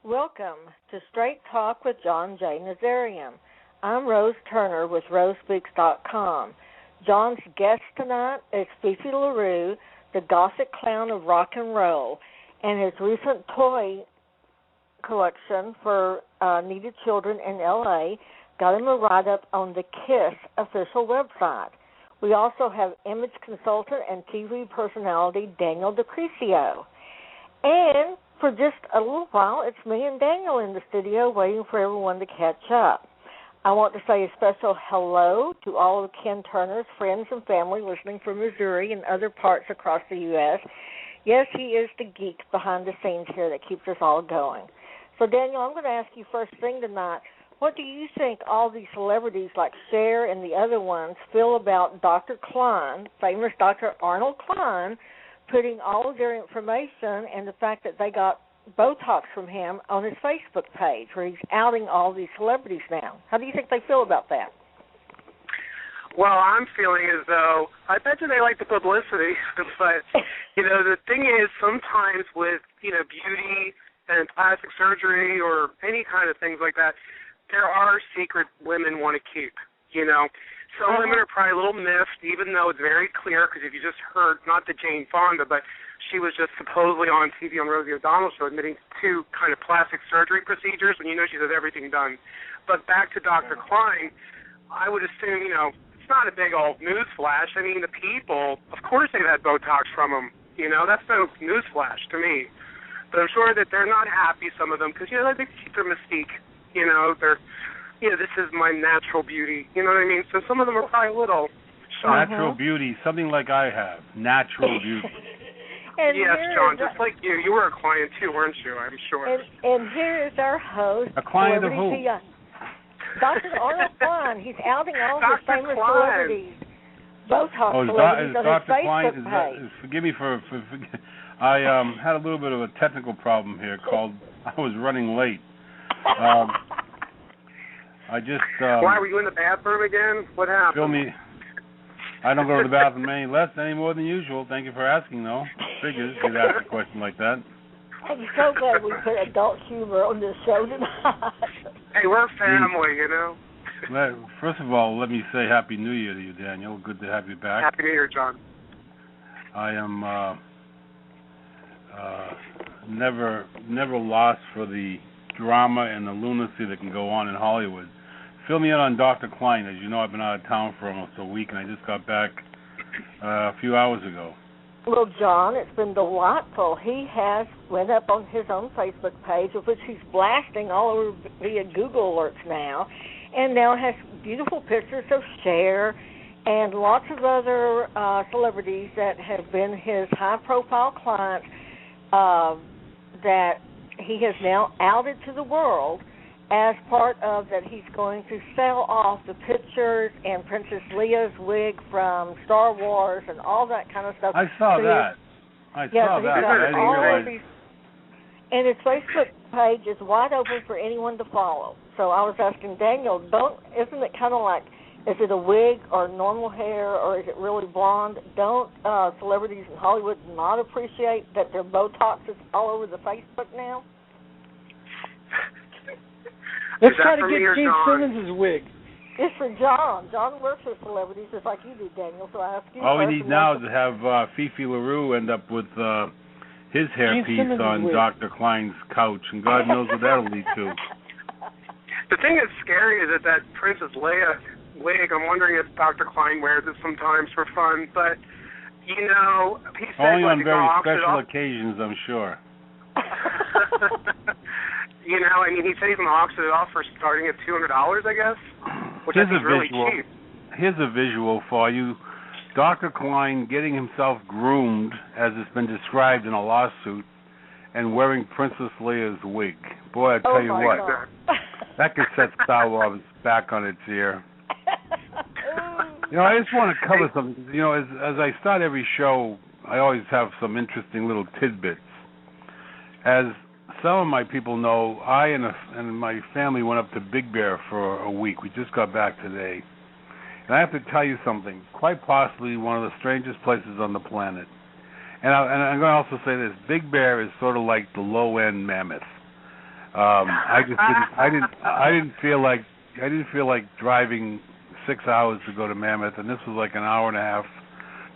Welcome to Straight Talk with John J. Nazarian. I'm Rose Turner with RoseSpeaks.com. John's guest tonight is Fifi Larue, the Gothic clown of rock and roll, and his recent toy collection for needy children in L.A. got him a write-up on the KISS official website. We also have image consultant and TV personality Daniel DiCriscio. And for just a little while, it's me and Daniel in the studio waiting for everyone to catch up. I want to say a special hello to all of Ken Turner's friends and family listening from Missouri and other parts across the U.S. Yes, he is the geek behind the scenes here that keeps us all going. So, Daniel, I'm going to ask you first thing tonight, what do you think all these celebrities like Cher and the other ones feel about Dr. Klein, famous Dr. Arnold Klein, putting all of their information and the fact that they got Botox from him on his Facebook page where he's outing all these celebrities now? How do you think they feel about that? Well, I'm feeling as though, I bet you they like the publicity, but, the thing is sometimes with, beauty and plastic surgery or any kind of things like that, there are secret women want to keep, Some women are probably a little miffed, even though it's very clear, because if you just heard, not the Jane Fonda, but she was just supposedly on TV on Rosie O'Donnell's show admitting to kind of plastic surgery procedures, and she has everything done. But back to Dr. Klein, I would assume, it's not a big old news flash. I mean, the people, of course they've had Botox from him. That's no news flash to me. But I'm sure that they're not happy, some of them, because, they keep their mystique. This is my natural beauty. You know what I mean? So some of them are probably a little shocked. Natural beauty, something like I have. Natural beauty. Yes, John, just like you. You were a client too, weren't you? I'm sure. And here is our host. A client of who? Dr. Arnold Klein. He's outing all his famous celebrities. Botox celebrities on his Facebook page. Forgive me for I had a little bit of a technical problem here called I was running late. I just... Why, were you in the bathroom again? What happened? Fill me... I don't go to the bathroom any more than usual. Thank you for asking, though. Figures you'd ask a question like that. I'm so glad we put adult humor on this show tonight. Hey, we're family, First of all, let me say Happy New Year to you, Daniel. Good to have you back. Happy New Year, John. I am never lost for the drama and the lunacy that can go on in Hollywood. Fill me in on Dr. Klein. As you know, I've been out of town for almost a week, and I just got back a few hours ago. Well, John, it's been delightful. He has went up on his own Facebook page, of which he's blasting all over via Google alerts now, and now has beautiful pictures of Cher and lots of other celebrities that have been his high-profile clients that he has now outed to the world as part of that he's going to sell off the pictures and Princess Leia's wig from Star Wars and all that kind of stuff. I saw that. I didn't realize. And his Facebook page is wide open for anyone to follow. So I was asking Daniel, isn't it kind of like, is it a wig or normal hair or is it really blonde? Don't celebrities in Hollywood not appreciate that their Botox is all over the Facebook now? Let's try to get Gene Simmons' wig. It's for John. John works with celebrities just like you do, Daniel, so I ask you. All we need now is to have Fifi Larue end up with his hairpiece on wig. Dr. Klein's couch, and God knows what that'll lead to. The thing that's scary is that Princess Leia wig, I'm wondering if Dr. Klein wears it sometimes for fun, but, he said... Only on very special occasions, I'm sure. He said he's going to auction it off for starting at $200, I guess, which I think is really cheap. Here's a visual for you. Dr. Klein getting himself groomed, as it's been described in a lawsuit, and wearing Princess Leia's wig. Boy, I tell you what, that could set Star Wars back on its ear. I just want to cover something. As I start every show, I always have some interesting little tidbits. As some of my people know, I and my family went up to Big Bear for a week. We just got back today. And I have to tell you something, quite possibly one of the strangest places on the planet. And I'm going to also say this, Big Bear is sort of like the low-end mammoth. I didn't feel like driving 6 hours to go to Mammoth, and this was like an hour and a half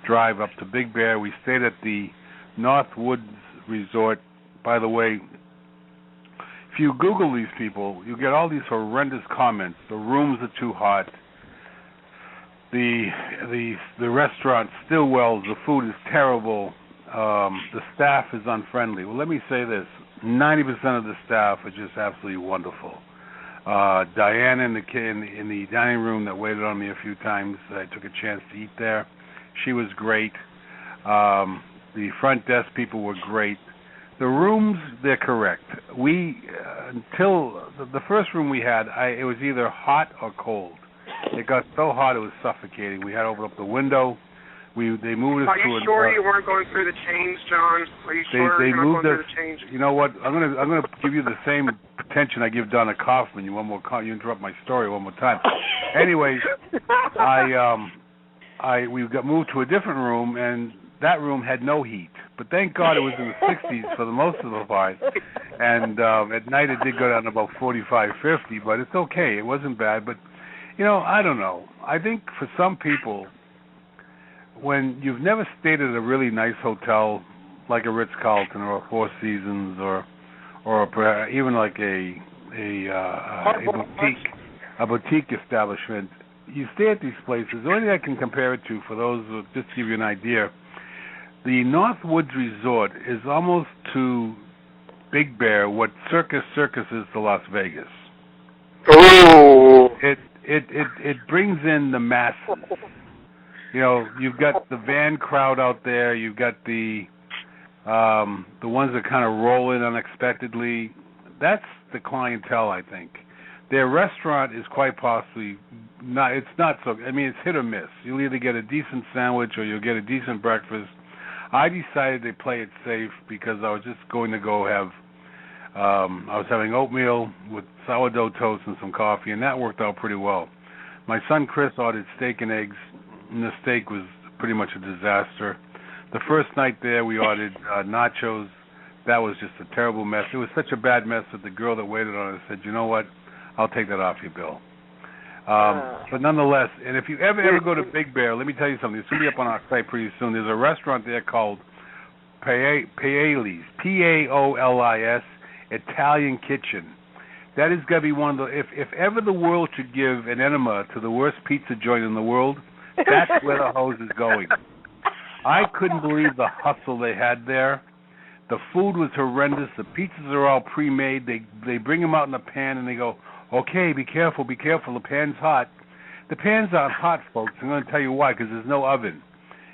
drive up to Big Bear. We stayed at the Northwoods Resort. By the way, if you Google these people, you get all these horrendous comments. The rooms are too hot. The restaurant Stillwell's, the food is terrible. The staff is unfriendly. Well, let me say this: 90% of the staff are just absolutely wonderful. Diana in the dining room that waited on me a few times, I took a chance to eat there. She was great. The front desk people were great. The rooms, they're correct. We until the first room we had, it was either hot or cold. It got so hot it was suffocating. We had to open up the window. They moved us. Are you sure you weren't going through the change, John? Are you sure they you're not going through the change? You know what? I'm gonna give you the same attention I give Donna Kaufman. You interrupt my story one more time. Anyways, we got moved to a different room, and that room had no heat. But thank God it was in the 60s for the most of the part. And at night it did go down to about 45, 50, but it's okay. It wasn't bad. But, I don't know. I think for some people, when you've never stayed at a really nice hotel like a Ritz-Carlton or a Four Seasons or even like a boutique establishment, you stay at these places. The only thing I can compare it to, for those who, just to give you an idea, the Northwoods Resort is almost to Big Bear what Circus is to Las Vegas. Oh. It brings in the masses. You've got the van crowd out there. You've got the ones that kind of roll in unexpectedly. That's the clientele, I think. Their restaurant is quite possibly not. It's not so. I mean, it's hit or miss. You'll either get a decent sandwich or you'll get a decent breakfast. I decided to play it safe because I was just going to go have. I was having oatmeal with sourdough toast and some coffee, and that worked out pretty well. My son Chris ordered steak and eggs, and the steak was pretty much a disaster. The first night there, we ordered nachos. That was just a terrible mess. It was such a bad mess that the girl that waited on us said, "You know what? I'll take that off your bill." But nonetheless, and if you ever go to Big Bear, let me tell you something. It's going to be up on our site pretty soon. There's a restaurant there called Paoli's, Paolis, Italian Kitchen. That is going to be one of the, if ever the world should give an enema to the worst pizza joint in the world, that's where the hose is going. I couldn't believe the hustle they had there. The food was horrendous. The pizzas are all pre-made. They bring them out in a pan and they go, "Okay, be careful, be careful. The pan's hot." The pans aren't hot, folks. I'm going to tell you why, because there's no oven.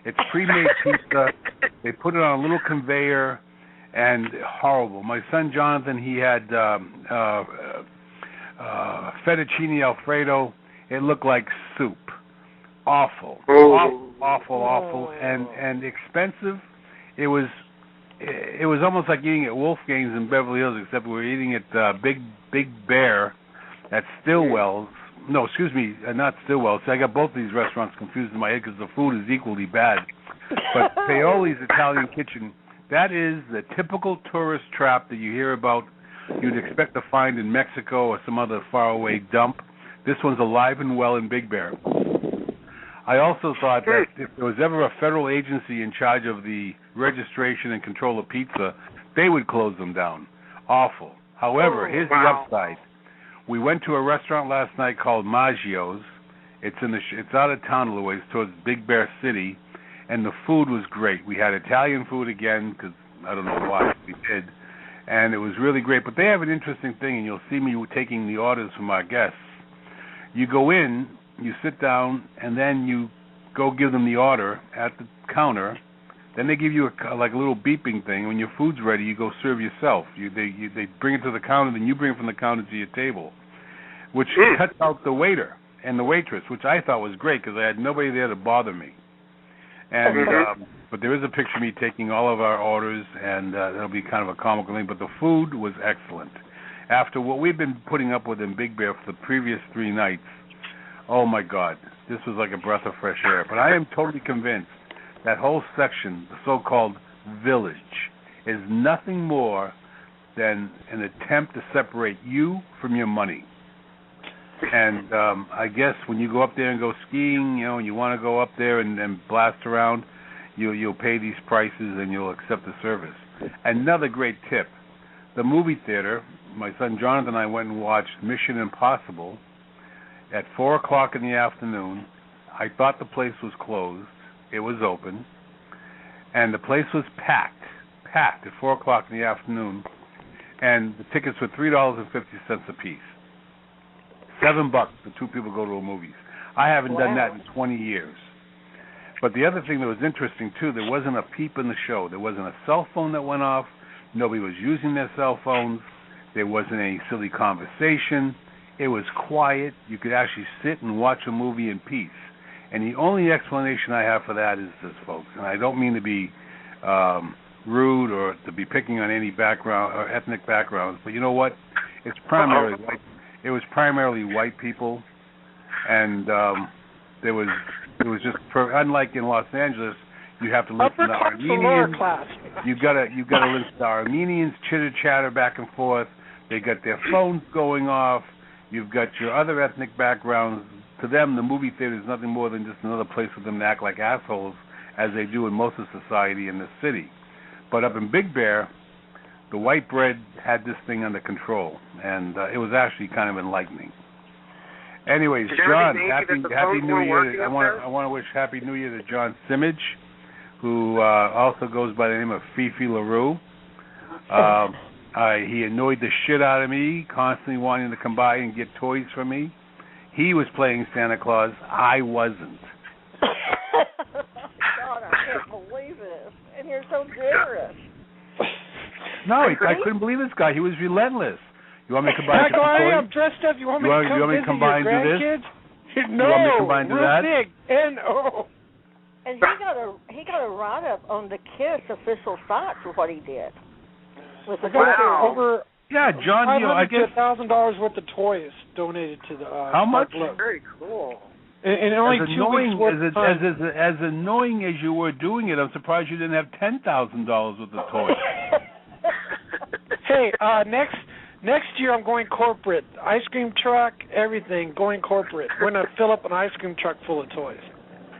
It's pre-made pizza. They put it on a little conveyor, and horrible. My son Jonathan, he had fettuccine Alfredo. It looked like soup. Awful, awful, and expensive. It was almost like eating at Wolfgang's in Beverly Hills, except we were eating at Big Bear at Stillwell's. No, excuse me, not Stillwell's. See, I got both of these restaurants confused in my head because the food is equally bad. But Paoli's Italian Kitchen, that is the typical tourist trap that you hear about, you'd expect to find in Mexico or some other faraway dump. This one's alive and well in Big Bear. I also thought that if there was ever a federal agency in charge of the registration and control of pizza, they would close them down. Awful. However, here's the upside. We went to a restaurant last night called Maggio's. It's out of town a little ways towards Big Bear City, and the food was great. We had Italian food again because I don't know why we did, and it was really great. But they have an interesting thing, and you'll see me taking the orders from our guests. You go in, you sit down, and then you go give them the order at the counter. Then they give you a little beeping thing. When your food's ready, you go serve yourself. They bring it to the counter, then you bring it from the counter to your table, which cuts out the waiter and the waitress, which I thought was great because I had nobody there to bother me. And but there is a picture of me taking all of our orders, and it'll be kind of a comical thing. But the food was excellent. After what we've been putting up with in Big Bear for the previous 3 nights, oh my God, this was like a breath of fresh air. But I am totally convinced that whole section, the so-called village, is nothing more than an attempt to separate you from your money. And I guess when you go up there and go skiing, and you want to go up there and blast around, you'll pay these prices and you'll accept the service. Another great tip: the movie theater. My son Jonathan and I went and watched Mission Impossible at 4:00 in the afternoon. I thought the place was closed. It was open, and the place was packed at 4:00 in the afternoon, and the tickets were $3.50 a piece. $7 for two people go to a movies. I haven't done that in 20 years. But the other thing that was interesting too, there wasn't a peep in the show. There wasn't a cell phone that went off. Nobody was using their cell phones. There wasn't any silly conversation. It was quiet. You could actually sit and watch a movie in peace. And the only explanation I have for that is this, folks, and I don't mean to be rude or to be picking on any background or ethnic backgrounds, but you know what? It's primarily white. It was primarily white people, and there was just unlike in Los Angeles, you have to listen to Armenians. You got to listen to Armenians chitter chatter back and forth. They got their phones going off. You've got your other ethnic backgrounds. To them, the movie theater is nothing more than just another place for them to act like assholes, as they do in most of society in this city. But up in Big Bear, the white bread had this thing under control, and it was actually kind of enlightening. Anyways, John, happy New Year. I want to wish Happy New Year to John Simage, who also goes by the name of Fifi Larue. He annoyed the shit out of me, constantly wanting to come by and get toys from me. He was playing Santa Claus. I wasn't. God, I can't believe this. And you're so generous. No, I couldn't believe this guy. He was relentless. You want me to combine I'm dressed up. You want me to combine your grandkids? No, you want me to combine to that? Big. N-O. And he got a write-up on the KISS official site for what he did. With the over John, I guess $1,000 worth of toys donated to the. How much? Very cool. And only 2 weeks worth of time. As annoying as you were doing it, I'm surprised you didn't have $10,000 worth of toys. Hey, next year I'm going corporate. Ice cream truck, everything, going corporate. We're going to fill up an ice cream truck full of toys.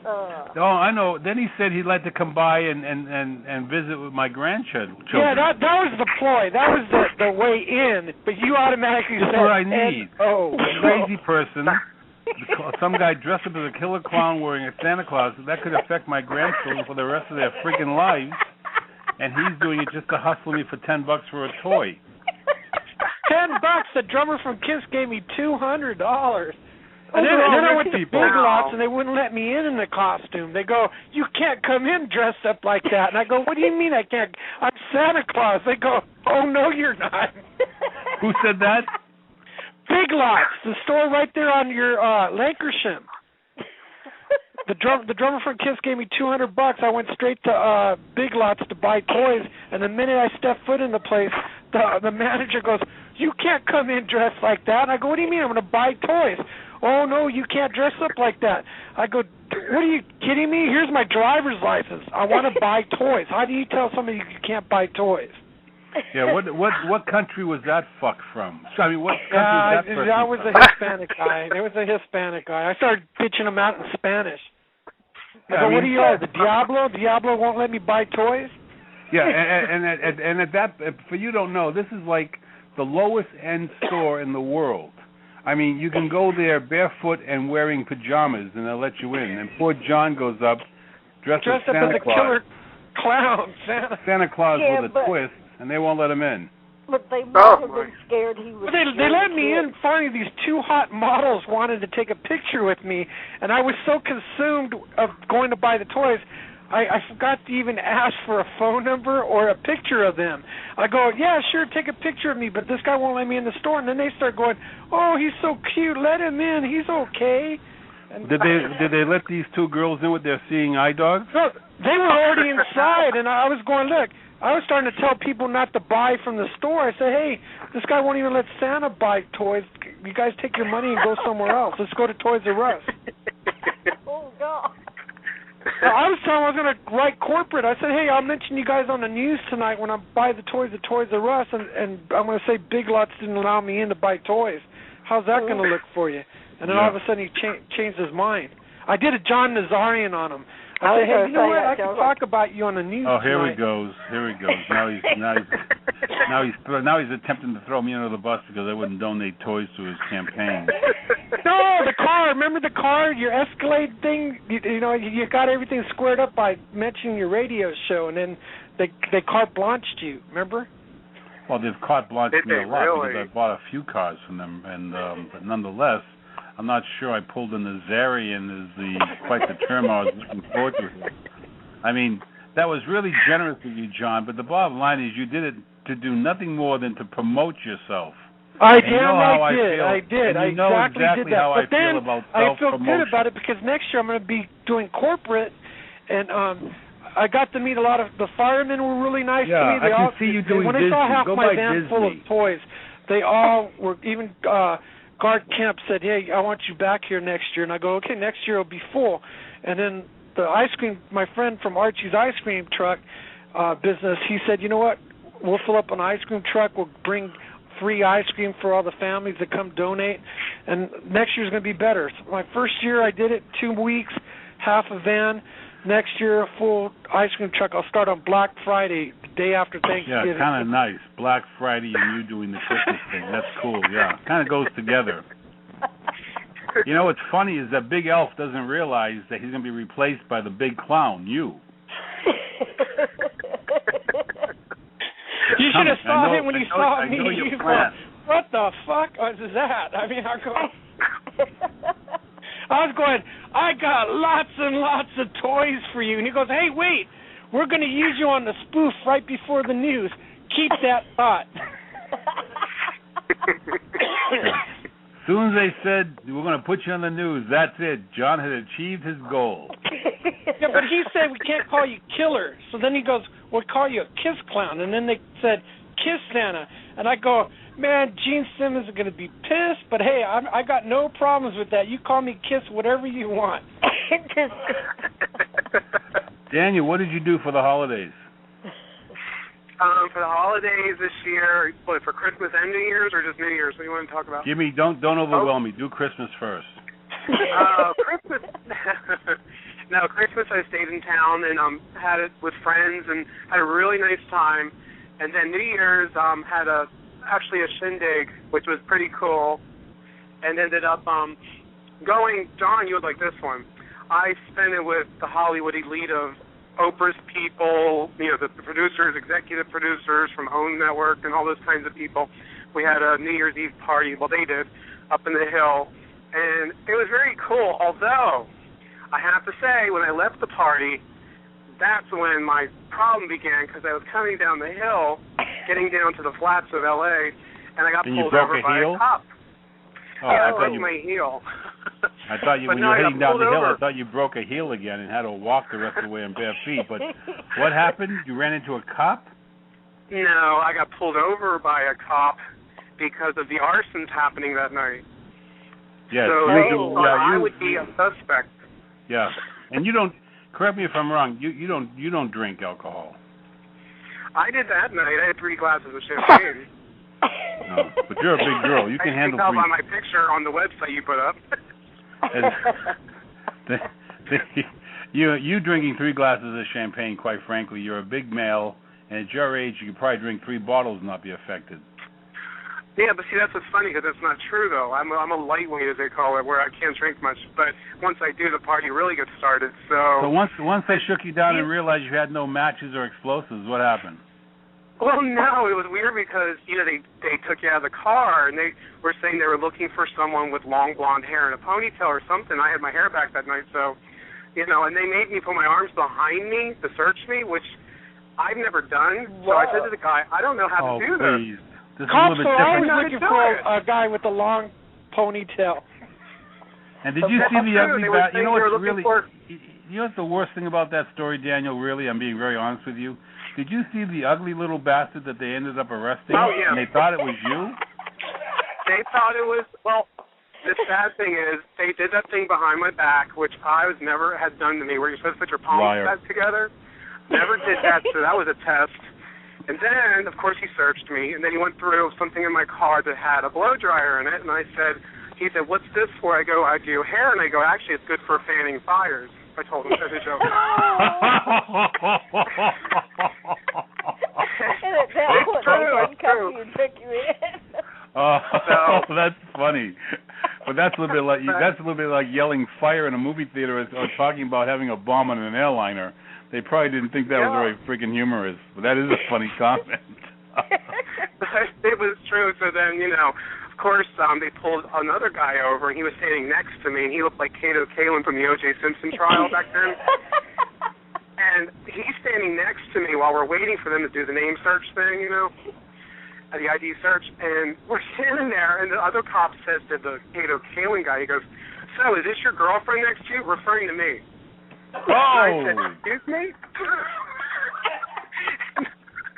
Oh, I know. Then he said he'd like to come by and visit with my grandchildren. Yeah, that was the ploy. That was the way in. But you automatically said, what I need. Oh, crazy person. Some guy dressed up as a killer clown wearing a Santa Claus. That could affect my grandchildren for the rest of their freaking lives. And he's doing it just to hustle me for $10 for a toy. $10. The drummer from KISS gave me $200. And then I went to Big Lots, and they wouldn't let me in the costume. They go, "You can't come in dressed up like that." And I go, "What do you mean I can't? I'm Santa Claus." They go, "Oh, no, you're not." Who said that? Big Lots, the store right there on your Lancashire. The drummer from KISS gave me $200. I went straight to Big Lots to buy toys, and the minute I stepped foot in the place, the manager goes, "You can't come in dressed like that." And I go, "What do you mean? I'm going to buy toys." "Oh, no, you can't dress up like that." I go, "What, are you kidding me? Here's my driver's license. I want to buy toys. How do you tell somebody you can't buy toys?" Yeah, what country was that fuck from? I mean, what country was that That was a Hispanic guy. There was a Hispanic guy. I started pitching him out in Spanish. I go, "What are you all, the Diablo? Diablo won't let me buy toys?" Yeah, and at that, for you don't know, this is like the lowest end store in the world. I mean, you can go there barefoot and wearing pajamas, and they'll let you in. And poor John goes up dressed as Santa Claus. Killer clown, Santa Claus with a twist, and they won't let him in. But they must have been scared he was. But they let me in. Finally, these two hot models wanted to take a picture with me, and I was so consumed of going to buy the toys, I forgot to even ask for a phone number or a picture of them. I go, "Yeah, sure, take a picture of me," but this guy won't let me in the store. And then they start going, "Oh, he's so cute. Let him in. He's okay." And did they let these two girls in with their seeing eye dogs? No, they were already inside, and I was going, look. I was starting to tell people not to buy from the store. I said, "Hey, this guy won't even let Santa buy toys. You guys take your money and go somewhere else. Let's go to Toys R Us." Oh, God. I was telling him I was going to write corporate. I said, hey, I'll mention you guys on the news tonight when I buy the toys at Toys R Us, and I'm going to say Big Lots didn't allow me in to buy toys. How's that going to look for you? And then all of a sudden he changed his mind. I did a John Nazarian on him. I said, hey, you know what? I can talk about you on the news tonight. Here he goes. Now he's attempting to throw me under the bus because I wouldn't donate toys to his campaign. No, the car. Remember the car? Your Escalade thing. You got everything squared up by mentioning your radio show, and then they carte blanched you. Remember? Well, they've carte blanched me a lot because I bought a few cars from them, and but nonetheless, I'm not sure I pulled a Nazarian is quite the term I was looking forward to. I mean, that was really generous of you, John, but the bottom line is you did it to do nothing more than to promote yourself. I did. I exactly did that. How but then I feel good about it because next year I'm going to be doing corporate, and I got to meet a lot of the firemen. Were really nice to me. They I can see you doing when Disney. I saw half Go my by van Disney. full of toys, they all were. Even Guard Kemp said, "Hey, I want you back here next year." And I go, "Okay, next year it'll be full." And then the ice cream, my friend from Archie's ice cream truck business, he said, "You know what? We'll fill up an ice cream truck. We'll bring free ice cream for all the families that come donate, and next year's going to be better." So my first year I did it 2 weeks, half a van. Next year a full ice cream truck. I'll start on Black Friday, the day after Thanksgiving. Yeah, kind of nice. Black Friday and you doing the Christmas thing. That's cool, yeah. Kind of goes together. You know what's funny is that Big Elf doesn't realize that he's going to be replaced by the big clown, you. You should have saw him when you saw me. You go, what the fuck is that? I mean, I was going, I got lots and lots of toys for you. And he goes, hey, wait, we're going to use you on the spoof right before the news. Keep that thought. As soon as they said, we're going to put you on the news, that's it. John had achieved his goal. Yeah, but he said we can't call you Killer. So then he goes, we'll call you a Kiss Clown. And then they said, Kiss Santa. And I go, man, Gene Simmons is going to be pissed, but hey, I got no problems with that. You call me Kiss whatever you want. Daniel, what did you do for the holidays? For the holidays this year, what, for Christmas and New Year's, or just New Year's? What do you want to talk about? Don't overwhelm me. Do Christmas first. Christmas. No, Christmas I stayed in town and had it with friends and had a really nice time. And then New Year's had actually a shindig, which was pretty cool, and ended up going. John, you would like this one. I spent it with the Hollywood elite of Oprah's people, the producers, executive producers from OWN Network, and all those kinds of people. We had a New Year's Eve party. Well, they did up in the hill, and it was very cool. Although I have to say, when I left the party, that's when my problem began, because I was coming down the hill, getting down to the flats of L.A., and I got pulled over by a cop. Oh, yeah, I broke my heel. I thought when you were heading down the hill, I thought you broke a heel again and had to walk the rest of the way on bare feet. But what happened? You ran into a cop? No, I got pulled over by a cop because of the arsons happening that night. Yes. So I would be a suspect. Yeah, and you don't. Correct me if I'm wrong. You don't drink alcohol. I did that night. I had 3 glasses of champagne. No, but you're a big girl. You can handle 3. I can tell by my picture on the website you put up. You drinking 3 glasses of champagne, quite frankly, you're a big male, and at your age, you could probably drink 3 bottles and not be affected. Yeah, but see, that's what's funny, because that's not true, though. I'm a lightweight, as they call it, where I can't drink much. But once I do, the party really gets started. So once they shook you down and realized you had no matches or explosives, what happened? Well, no, it was weird because, they took you out of the car, and they were saying they were looking for someone with long blonde hair and a ponytail or something. I had my hair back that night, so, and they made me put my arms behind me to search me, which I've never done. Whoa. So I said to the guy, I don't know how to do this. Cops are always looking for a guy with a long ponytail. And did you see the ugly bastard? You know what's really... You know what's the worst thing about that story, Daniel, really? I'm being very honest with you. Did you see the ugly little bastard that they ended up arresting? Oh, yeah. And they thought it was you? They thought it was, the sad thing is, they did that thing behind my back, which I was never had done to me, where you're supposed to put your palms back together. Never did that, so that was a test. And then, of course, he searched me, and then he went through something in my car that had a blow dryer in it, and he said, what's this for? I go, I do hair, and I go, actually, it's good for fanning fires. I told him as a joke. And at that point, they come you and pick you in. That's funny. But that's a little bit like yelling fire in a movie theater or talking about having a bomb on an airliner. They probably didn't think that was very freaking humorous, but that is a funny comment. It was true. So then, of course, they pulled another guy over, and he was standing next to me, and he looked like Kato Kalin from the O.J. Simpson trial back then. And he's standing next to me while we're waiting for them to do the name search thing, the ID search, and we're standing there, and the other cop says to the Kato Kalin guy, he goes, so is this your girlfriend next to you? Referring to me. Oh! I said, excuse me?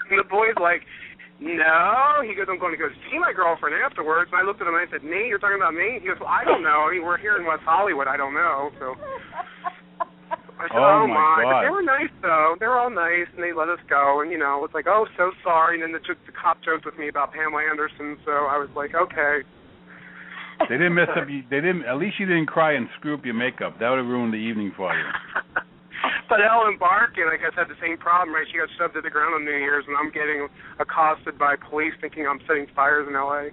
And the boy's like, no. He goes, I'm going to go see my girlfriend afterwards. And I looked at him and I said, me? You're talking about me? He goes, well, I don't know. I mean, we're here in West Hollywood. I don't know. So I said, oh my. But they were nice, though. They were all nice, and they let us go. And, it's like, oh, so sorry. And then the cop joked with me about Pamela Anderson, so I was like, okay. They didn't mess up. At least you didn't cry and screw up your makeup. That would have ruined the evening for you. But Ellen Barkin, I guess, had the same problem, right? She got shoved to the ground on New Year's, and I'm getting accosted by police thinking I'm setting fires in L.A.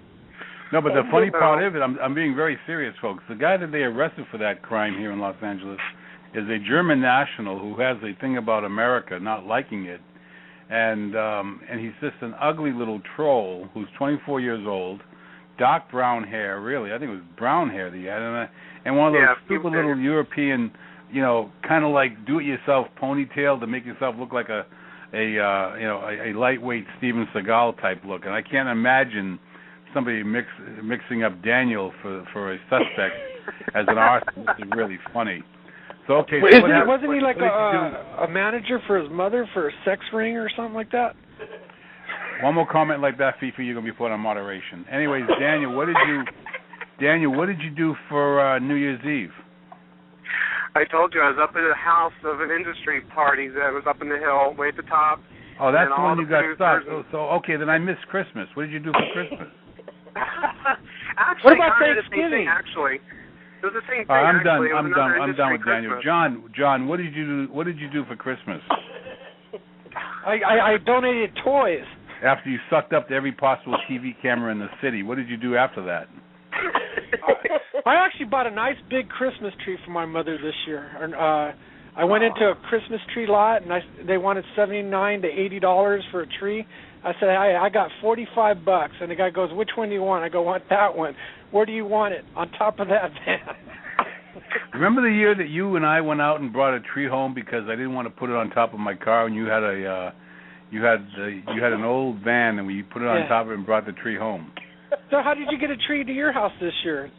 No, but the funny part of it, I'm being very serious, folks. The guy that they arrested for that crime here in Los Angeles is a German national who has a thing about America not liking it, and he's just an ugly little troll who's 24 years old. Dark brown hair, really. I think it was brown hair that he had, and one of those stupid little European, kind of like do-it-yourself ponytail to make yourself look like a lightweight Steven Seagal type look. And I can't imagine somebody mixing up Daniel for a suspect as an arson. This is really funny. So okay, wasn't he like a manager for his mother for a sex ring or something like that? One more comment like that, Fifi, you're gonna be put on moderation. Anyways, Daniel, what did you do for New Year's Eve? I told you I was up at the house of an industry party that was up in the hill, way at the top. Oh, that's when you got stuck. So okay, then I missed Christmas. What did you do for Christmas? Actually, what about Thanksgiving? Thanksgiving? Actually, it was the same thing. I'm done. I'm done with Daniel. John, what did you do for Christmas? I donated toys. After you sucked up to every possible TV camera in the city, what did you do after that? I actually bought a nice big Christmas tree for my mother this year. I went into a Christmas tree lot, and they wanted $79 to $80 for a tree. I said, I got $45, and the guy goes, which one do you want? I go, want that one. Where do you want it? On top of that van. Remember the year that you and I went out and brought a tree home because I didn't want to put it on top of my car, and you had an old van, and we put it on top of it and brought the tree home. So how did you get a tree to your house this year?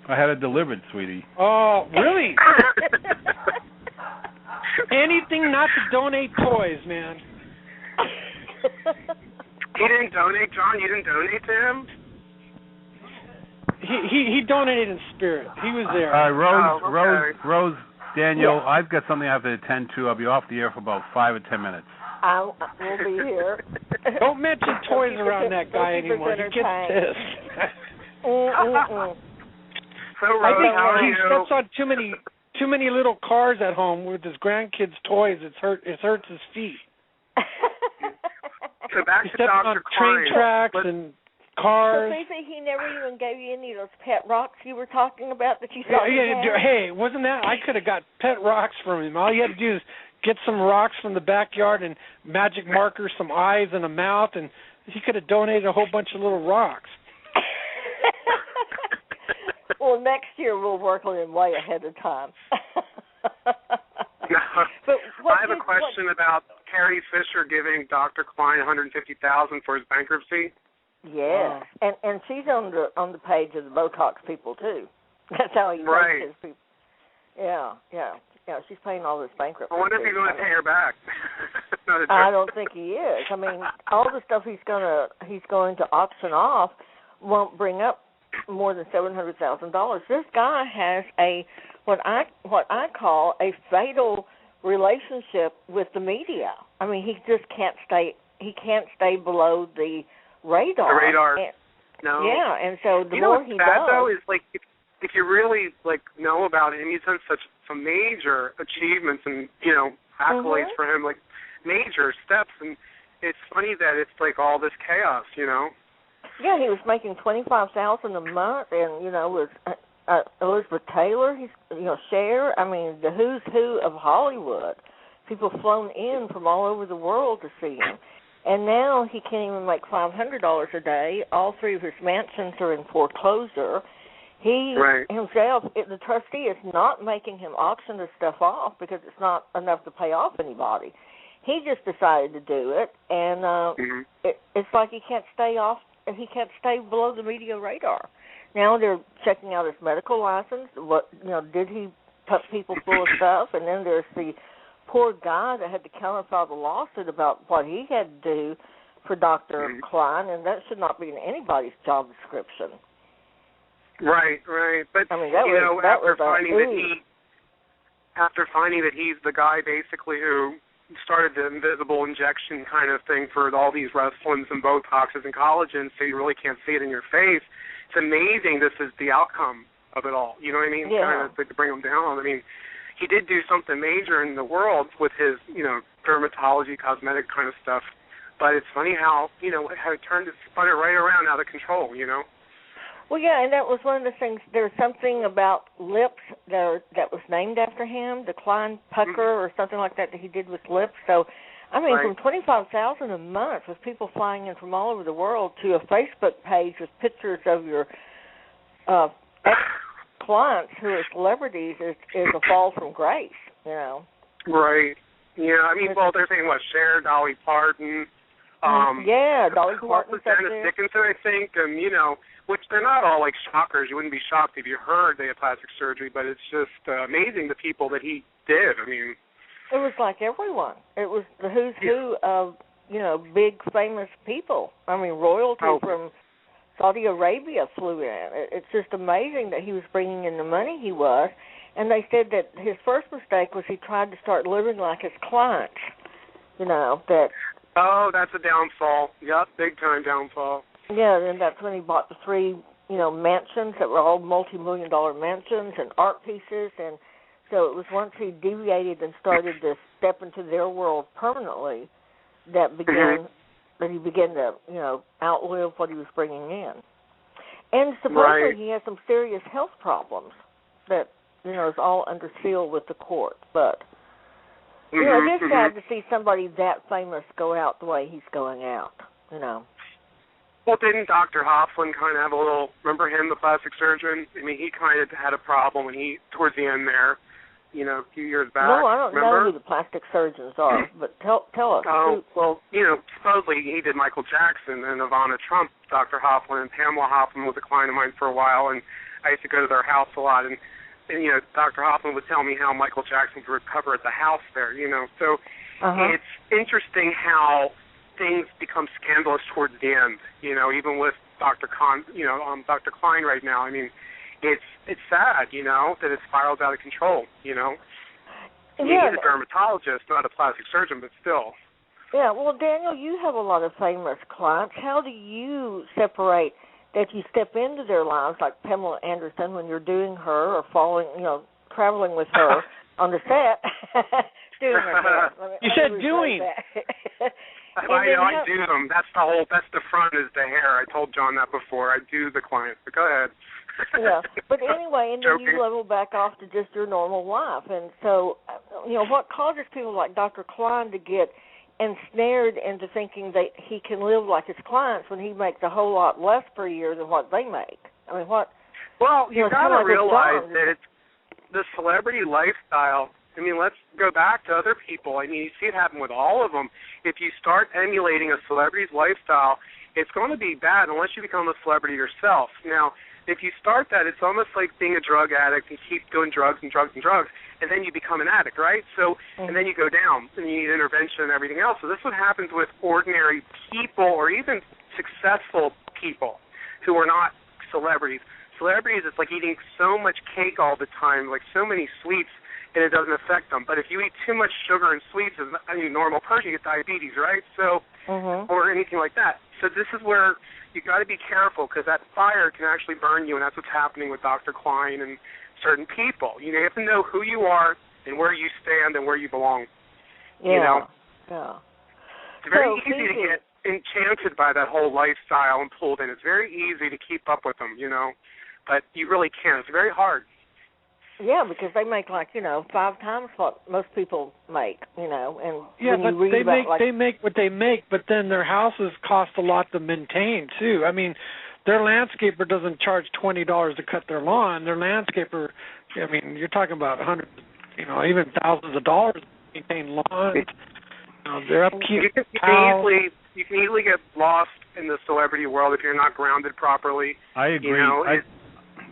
I had it delivered, sweetie. Oh, really? Anything not to donate toys, man. He didn't donate, John? You didn't donate to him? He donated in spirit. He was there. Rose, Daniel, I've got something I have to attend to. I'll be off the air for about 5 or 10 minutes. We'll be here. Don't mention toys around that guy anymore. He gets pissed. So, Rose, how are you? He steps on too many little cars at home with his grandkids' toys. It hurts his feet. So back he to steps on Dr. train Klein. tracks and cars. So he never even gave you any of those pet rocks you were talking about that you thought Hey, wasn't that? I could have got pet rocks from him. All you had to do is get some rocks from the backyard and magic markers, some eyes and a mouth, and he could have donated a whole bunch of little rocks. Well, next year we'll work on him way ahead of time. I have a question about Carrie Fisher giving Dr. Klein $150,000 for his bankruptcy. Yes, and she's on the page of the Botox people too. That's how he pays his people. Yeah. She's paying all this bankruptcy. I wonder if he's going to pay her back. I don't think he is. I mean, all the stuff he's going to auction off won't bring up more than $700,000. This guy has what I call a fatal relationship with the media. I mean, he just can't stay below the radar. The radar. No. Yeah, and so the you know more what's he bad, does, though, is like if you really like know about him, he's done such some major achievements and accolades for him, like major steps, and it's funny that it's like all this chaos, Yeah, he was making $25,000 a month, and with Elizabeth Taylor, he's Cher. I mean, the who's who of Hollywood. People flown in from all over the world to see him, and now he can't even make $500 a day. All three of his mansions are in foreclosure. He himself, the trustee, is not making him auction this stuff off because it's not enough to pay off anybody. He just decided to do it, and it's like he can't stay below the media radar. Now they're checking out his medical license. Did he pump people full of stuff? And then there's the poor guy that had to counterfile the lawsuit about what he had to do for Dr. Klein, and that should not be in anybody's job description. Right. But I mean, after finding that he's the guy basically who started the invisible injection kind of thing for all these Restylans and Botoxes and collagens, so you really can't see it in your face. It's amazing this is the outcome of it all. You know what I mean? Yeah. Kind of like to bring him down. I mean, he did do something major in the world with his, dermatology, cosmetic kind of stuff. But it's funny how it spun it right around out of control, Well, yeah, and that was one of the things. There's something about lips that was named after him, the Klein pucker or something like that he did with lips. So, I mean, from $25,000 a month with people flying in from all over the world to a Facebook page with pictures of your ex-clients who are celebrities is a fall from grace, Right. Yeah, I mean, they're saying, Cher, Dolly Parton. Dolly Parton's up Dennis there. Dickinson, I think, and, which they're not all, like, shockers. You wouldn't be shocked if you heard they had plastic surgery, but it's just amazing the people that he did. I mean, it was like everyone. It was the who's who of, big famous people. I mean, royalty from Saudi Arabia flew in. It's just amazing that he was bringing in the money he was. And they said that his first mistake was he tried to start living like his clients, that... Oh, that's a downfall. Yep, big-time downfall. Yeah, and that's when he bought the three, mansions that were all multi-million-dollar mansions and art pieces. And so it was once he deviated and started to step into their world permanently that he began to, outlive what he was bringing in. And supposedly he has some serious health problems that, is all under seal with the court. But, it is sad to see somebody that famous go out the way he's going out, Well, didn't Dr. Hoffman kind of have a little, remember him, the plastic surgeon? I mean, he kind of had a problem when towards the end there, a few years back. No, I don't remember? know who the plastic surgeons are, but tell us. Oh, well, supposedly he did Michael Jackson and Ivana Trump, Dr. Hoffman, and Pamela Hoffman was a client of mine for a while, and I used to go to their house a lot, and Dr. Hoffman would tell me how Michael Jackson would recover at the house there, So it's interesting how things become scandalous towards the end, even with Dr. Klein right now. I mean, it's sad, that it spirals out of control, He's a dermatologist, not a plastic surgeon, but still. Yeah, well, Daniel, you have a lot of famous clients. How do you separate that you step into their lives, like Pamela Anderson, when you're doing her or traveling with her on the set, doing her hair? You said doing. I do them. That's the front is the hair. I told John that before. I do the clients, but go ahead. Yeah, but anyway, and then you level back off to just your normal life. And so, what causes people like Dr. Klein to get ensnared into thinking that he can live like his clients when he makes a whole lot less per year than what they make? I mean, what? Well, you got to realize that it's the celebrity lifestyle. I mean, let's go back to other people. I mean, you see it happen with all of them. If you start emulating a celebrity's lifestyle, it's going to be bad unless you become a celebrity yourself. Now, if you start that, it's almost like being a drug addict and keep doing drugs and drugs and drugs, and then you become an addict, right? So, and then you go down, and you need intervention and everything else. So this is what happens with ordinary people or even successful people who are not celebrities. Celebrities, it's like eating so much cake all the time, like so many sweets, and it doesn't affect them. But if you eat too much sugar and sweets, as a normal person, you get diabetes, right? So, or anything like that. So this is where you got to be careful, because that fire can actually burn you, and that's what's happening with Dr. Klein and certain people. You have to know who you are and where you stand and where you belong. Yeah. It's very easy to get enchanted by that whole lifestyle and pulled in. It's very easy to keep up with them, but you really can't. It's very hard. Yeah, because they make 5 times what most people make, and but they make what they make, but then their houses cost a lot to maintain too. I mean, their landscaper doesn't charge $20 to cut their lawn. Their landscaper, you're talking about hundreds, even thousands of dollars to maintain lawns. They're upkeep. You can easily get lost in the celebrity world if you're not grounded properly. I agree.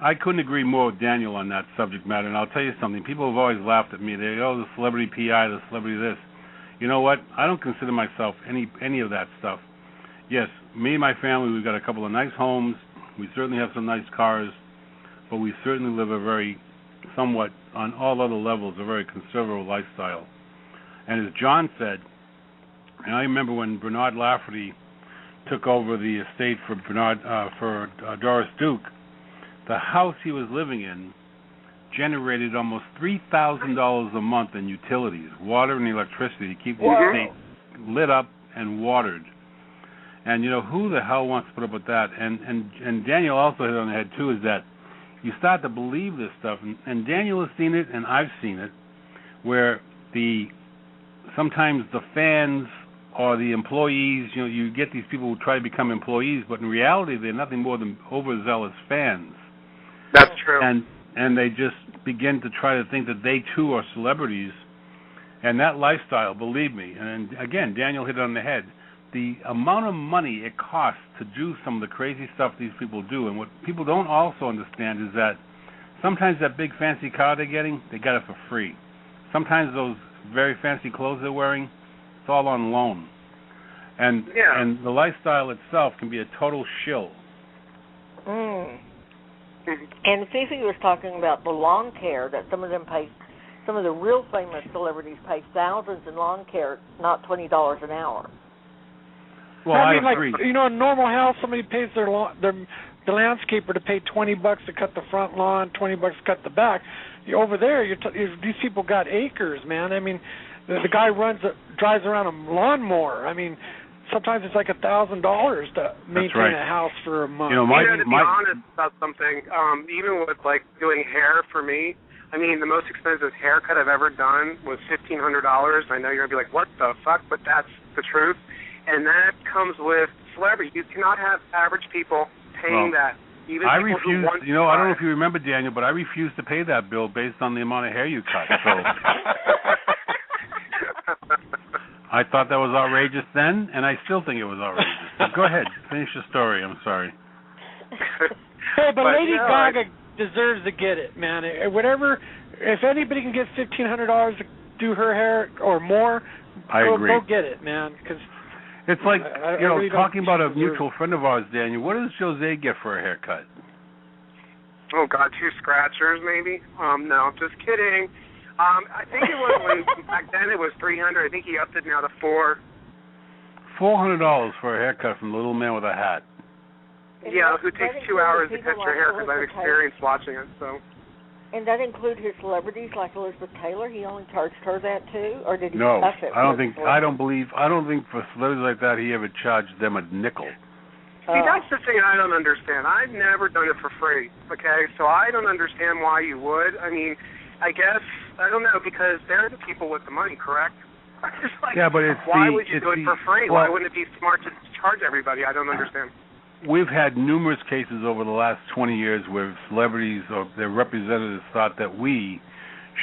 I couldn't agree more with Daniel on that subject matter, and I'll tell you something. People have always laughed at me. They go, the celebrity PI, the celebrity this. You know what? I don't consider myself any of that stuff. Yes, me and my family, we've got a couple of nice homes. We certainly have some nice cars, but we certainly live a very, somewhat, on all other levels, a very conservative lifestyle. And as John said, and I remember when Bernard Lafferty took over the estate for Doris Duke, the house he was living in generated almost $3,000 a month in utilities, water and electricity, to keep the estate lit up and watered. And who the hell wants to put up with that? And Daniel also hit on the head too, is that you start to believe this stuff, and Daniel has seen it, and I've seen it, where sometimes the fans or the employees, you get these people who try to become employees, but in reality they're nothing more than overzealous fans. That's true. And they just begin to try to think that they too are celebrities. And that lifestyle, believe me, and again, Daniel hit it on the head, the amount of money it costs to do some of the crazy stuff these people do, and what people don't also understand is that sometimes that big fancy car they're getting, they got it for free. Sometimes those very fancy clothes they're wearing, it's all on loan. And the lifestyle itself can be a total shill. And Fifi was talking about the lawn care that some of the real famous celebrities pay thousands in lawn care, not $20 an hour. Well, I agree. In a normal house, somebody pays the landscaper to pay $20 to cut the front lawn, $20 to cut the back. Over there, these people got acres, man. The guy drives around a lawnmower. Sometimes it's like $1,000 to maintain a house for a month. To be honest about something, even with doing hair for me, the most expensive haircut I've ever done was $1,500. I know you're gonna be like, what the fuck? But that's the truth, and that comes with celebrity. You cannot have average people paying that. Even I refuse. I don't know if you remember, Daniel, but I refuse to pay that bill based on the amount of hair you cut. So. I thought that was outrageous then, and I still think it was outrageous. But go ahead, finish your story. I'm sorry. Hey, but Lady Gaga deserves to get it, man. If anybody can get $1,500 to do her hair or more, go get it, man. Because it's like really talking about a mutual friend of ours, Daniel. What does Jose get for a haircut? Oh God, 2 scratchers maybe. No, just kidding. I think it was back then it was $300. I think he upped it now to $400. $400 for a haircut from the little man with a hat. Yeah, who takes 2 hours to cut your hair, because I've experienced watching it. So. And that include his celebrities like Elizabeth Taylor? He only charged her that too, or did he? No, I don't think for celebrities like that he ever charged them a nickel. See, that's the thing I don't understand. I've never done it for free. Okay, so I don't understand why you would. I guess, I don't know, because they're the people with the money, correct? But why would you do it for free? Why wouldn't it be smart to charge everybody? I don't understand. We've had numerous cases over the last 20 years where celebrities or their representatives thought that we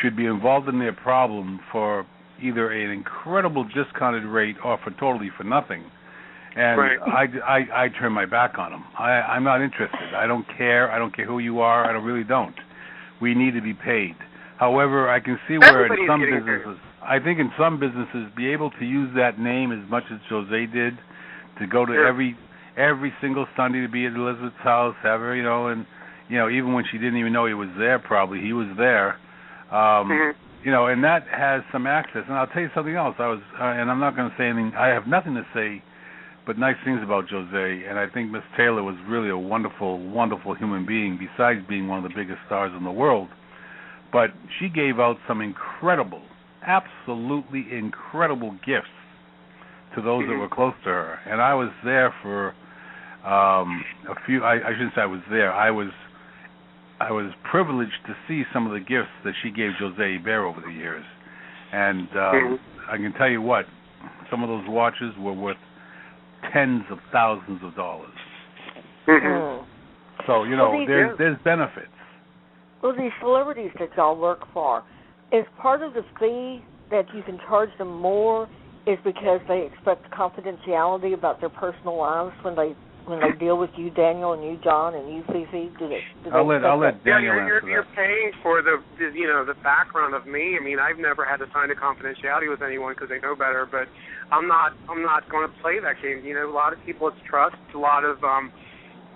should be involved in their problem for either an incredible discounted rate or for nothing. And I turn my back on them. I'm not interested. I don't care. I don't care who you are. I really don't. We need to be paid. However, I can see where in some businesses, I think in some businesses, be able to use that name as much as Jose did, to go to every single Sunday to be at Elizabeth's house, have her, and even when she didn't even know he was there, probably he was there. And that has some access. And I'll tell you something else. And I'm not going to say anything. I have nothing to say but nice things about Jose. And I think Miss Taylor was really a wonderful, wonderful human being, besides being one of the biggest stars in the world. But she gave out some incredible, absolutely incredible gifts to those that were close to her. And I was there for a few. I shouldn't say I was there. I was privileged to see some of the gifts that she gave Jose Bear over the years. And I can tell you what, some of those watches were worth tens of thousands of dollars. So, there's benefits. Well, these celebrities that y'all work for, is part of the fee that you can charge them more is because they expect confidentiality about their personal lives when they deal with you, Daniel, and you, John, and you, Fifi? I'll let Daniel answer that. You're paying for the background of me. I mean, I've never had to sign a confidentiality with anyone because they know better. But I'm not going to play that game. A lot of people, it's trust. A lot of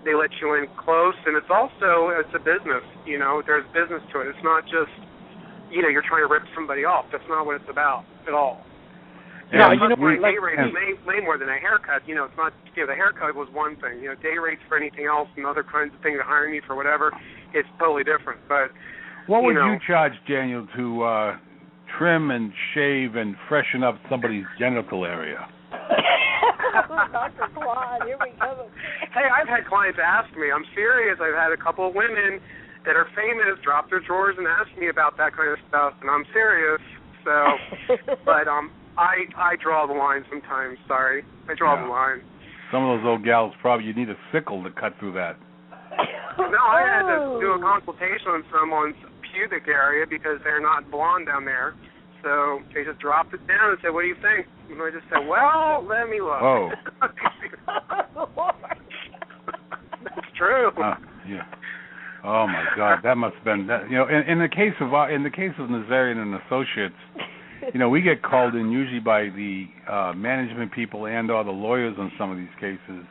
they let you in close, and it's a business. There's business to it. It's not just you're trying to rip somebody off. That's not what it's about at all. Yeah, day rates way more than a haircut. It's not. The haircut was one thing. Day rates for anything else and other kinds of things, hiring me for whatever, it's totally different. But what would you charge, Daniel, to trim and shave and freshen up somebody's genital area? Dr. Klein, here we go. Hey, I've had clients ask me. I'm serious. I've had a couple of women that are famous drop their drawers and ask me about that kind of stuff, and I'm serious. So, but I draw the line sometimes. Sorry, I draw the line. Some of those old gals you need a sickle to cut through that. No, I had to do a consultation on someone's pubic area because they're not blonde down there. So they just dropped it down and said, "What do you think?" And I just said, "Well, let me look." Oh. It's true. Yeah. Oh my God, that must have been that. In the case of Nazarian and Associates, we get called in usually by the management people and/or the lawyers on some of these cases.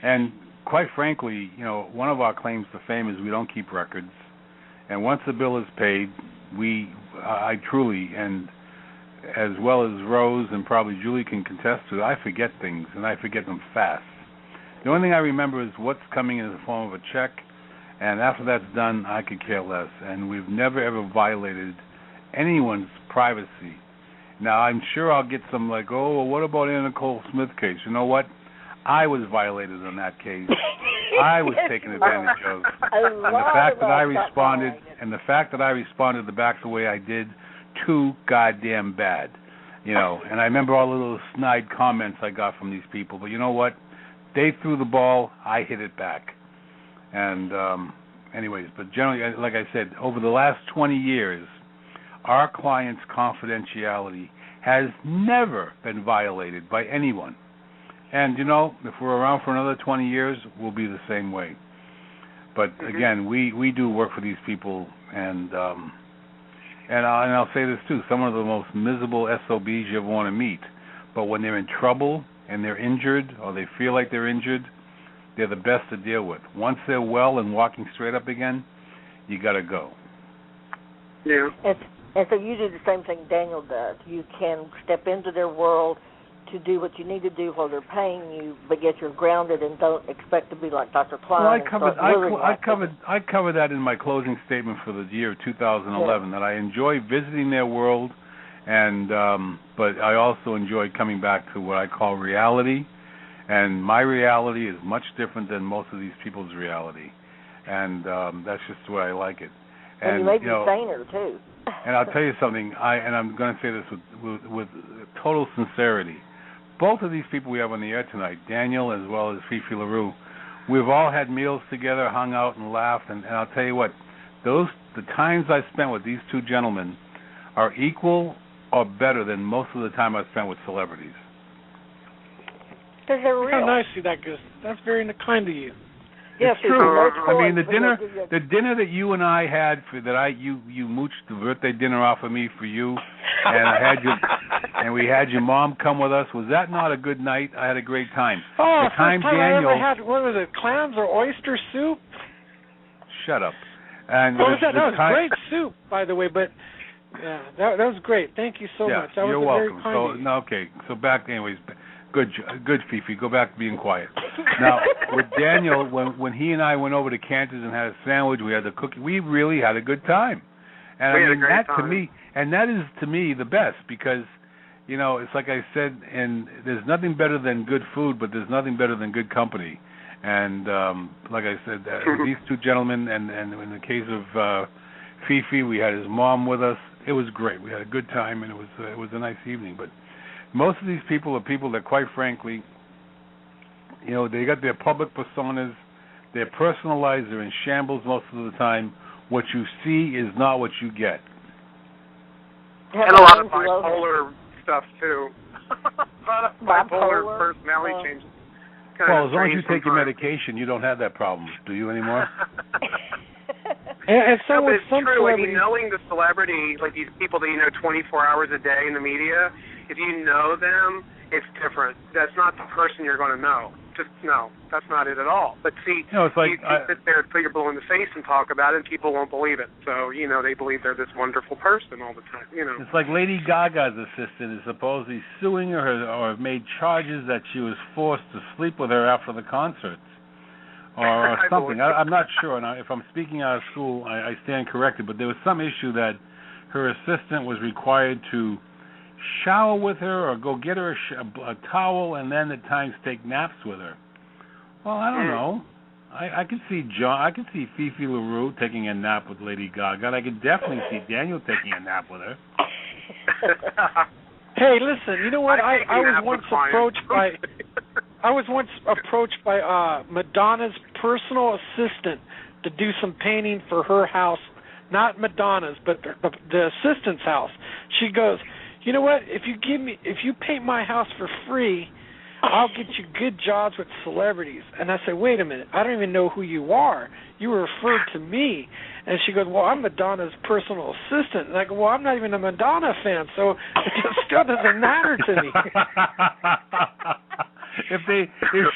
And quite frankly, one of our claims to fame is we don't keep records. And once the bill is paid, I truly, and as well as Rose and probably Julie can contest to it, I forget things, and I forget them fast. The only thing I remember is what's coming in the form of a check, and after that's done, I could care less. And we've never, ever violated anyone's privacy. Now, I'm sure I'll get some like, oh, well, what about the Nicole Smith case? You know what? I was violated on that case. I was taken advantage of. And the fact that I responded back the way I did, too goddamn bad. And I remember all the little snide comments I got from these people. But you know what? They threw the ball, I hit it back. And anyways, but generally, like I said, over the last 20 years, our clients' confidentiality has never been violated by anyone. And, if we're around for another 20 years, we'll be the same way. But, again, we do work for these people, and I'll say this, too. Some of the most miserable SOBs you ever want to meet. But when they're in trouble and they're injured or they feel like they're injured, they're the best to deal with. Once they're well and walking straight up again, you got to go. Yeah. And so you do the same thing Daniel does. You can step into their world to do what you need to do while they're paying you, but yet you're grounded and don't expect to be like Dr. Klein. Well, I covered that in my closing statement for the year 2011, that I enjoy visiting their world, and but I also enjoy coming back to what I call reality, and my reality is much different than most of these people's reality, and that's just the way I like it. And you may be saner, too. And I'll tell you something, and I'm going to say this with total sincerity. Both of these people we have on the air tonight, Daniel as well as Fifi Larue, we've all had meals together, hung out and laughed, and I'll tell you what, the times I spent with these two gentlemen are equal or better than most of the time I spent with celebrities. Because they're real. How nice of you that goes. That's very kind of you. Yeah, it's true. no I mean, toys, the dinner that you and I had you mooched the birthday dinner off of me for you, and we had your mom come with us. Was that not a good night? I had a great time. Oh, the time first time Daniel, I ever had, what was it, clams or oyster soup? Shut up. And What was that? That was great soup, by the way, but yeah, that was great. Thank you so much. That you're was welcome. Very kind So back, anyways. Good, Fifi. Go back to being quiet. Now, with Daniel, when he and I went over to Cantor's and had a sandwich, we had the cookie. We really had a good time, and we had a great time. that is to me the best because, it's like I said, and there's nothing better than good food, but there's nothing better than good company. And like I said, these two gentlemen, and in the case of Fifi, we had his mom with us. It was great. We had a good time, and it was a nice evening, but. Most of these people are people that, quite frankly, they got their public personas, they're personalized, they're in shambles most of the time. What you see is not what you get. And a lot of bipolar stuff, too. A lot of bipolar personality changes. Well, as long as you take your medication, you don't have that problem, do you anymore? And so but with it's some true. celebrities, Knowing the celebrity, like these people that 24 hours a day in the media, if you know them, it's different. That's not the person you're going to know. No, that's not it at all. But see, it's like, you sit there and put your blue in the face and talk about it, and people won't believe it. So, they believe they're this wonderful person all the time, It's like Lady Gaga's assistant is supposedly suing her or made charges that she was forced to sleep with her after the concerts or something. I'm not sure. And if I'm speaking out of school, I stand corrected. But there was some issue that her assistant was required to shower with her or go get her a towel and then at times take naps with her. Well, I don't know. I can see Fifi Larue taking a nap with Lady Gaga. I could definitely see Daniel taking a nap with her. Hey, listen, you know what? I was once approached by Madonna's personal assistant to do some painting for her house, not Madonna's, but the assistant's house. She goes, you know what? If you paint my house for free, I'll get you good jobs with celebrities. And I said, wait a minute, I don't even know who you are. You were referred to me. And she goes, well, I'm Madonna's personal assistant. And I go, well, I'm not even a Madonna fan, so it still doesn't matter to me. If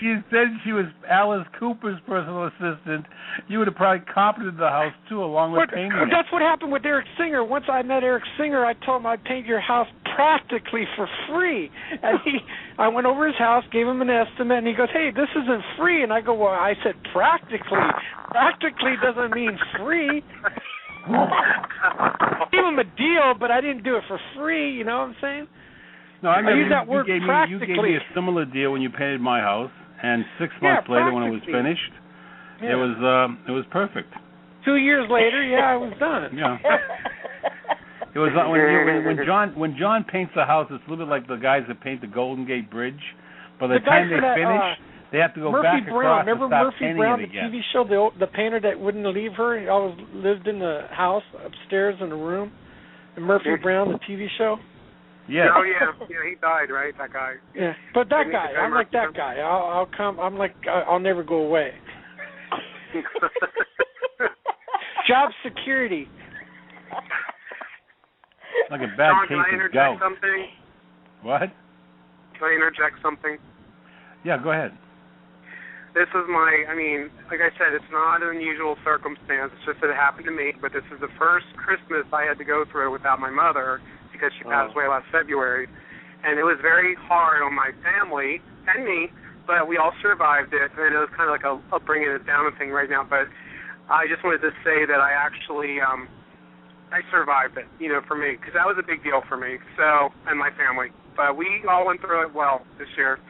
she said she was Alice Cooper's personal assistant, you would have probably carpeted the house too, along with painting it. That's what happened with Eric Singer. Once I met Eric Singer, I told him I'd paint your house practically for free. And I went over his house, gave him an estimate, and he goes, hey, this isn't free. And I go, well, I said practically. Practically doesn't mean free. I gave him a deal, but I didn't do it for free. You know what I'm saying? No, I mean, use that word practically. You gave me a similar deal when you painted my house, and 6 months later, when it was finished, it was perfect. 2 years later, I was done. Yeah. It was when John paints the house, it's a little bit like the guys that paint the Golden Gate Bridge. By the time they finish, they have to go back across and stop painting it again. Murphy Brown, the TV show, the painter that wouldn't leave her, he always lived in the house upstairs in a room. And Murphy Brown, the TV show. Yes. Oh yeah, he died, right? That guy. Yeah, but that guy, I'm like that guy. I'll come. I'm like I'll never go away. Job security. Like a bad John, case can I of interject gout. something? What? Can I interject something? Yeah, go ahead. This is like I said, it's not an unusual circumstance. It's just that it happened to me. But this is the first Christmas I had to go through without my mother, because she passed away last February. And it was very hard on my family and me, but we all survived it. And it was kind of like a bringing it down thing right now. But I just wanted to say that I actually, I survived it, for me, because that was a big deal for me, and my family. But we all went through it well this year.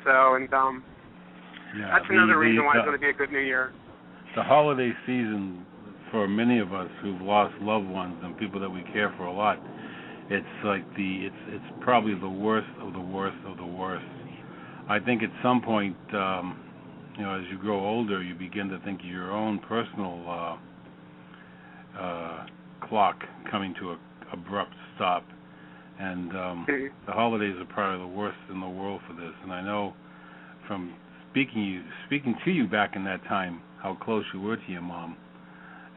So, and that's another reason why it's going to be a good New Year. The holiday season, for many of us who've lost loved ones and people that we care for a lot, it's like it's probably the worst of the worst of the worst. I think at some point, as you grow older, you begin to think of your own personal clock coming to an abrupt stop. And the holidays are probably the worst in the world for this. And I know from speaking to you back in that time how close you were to your mom,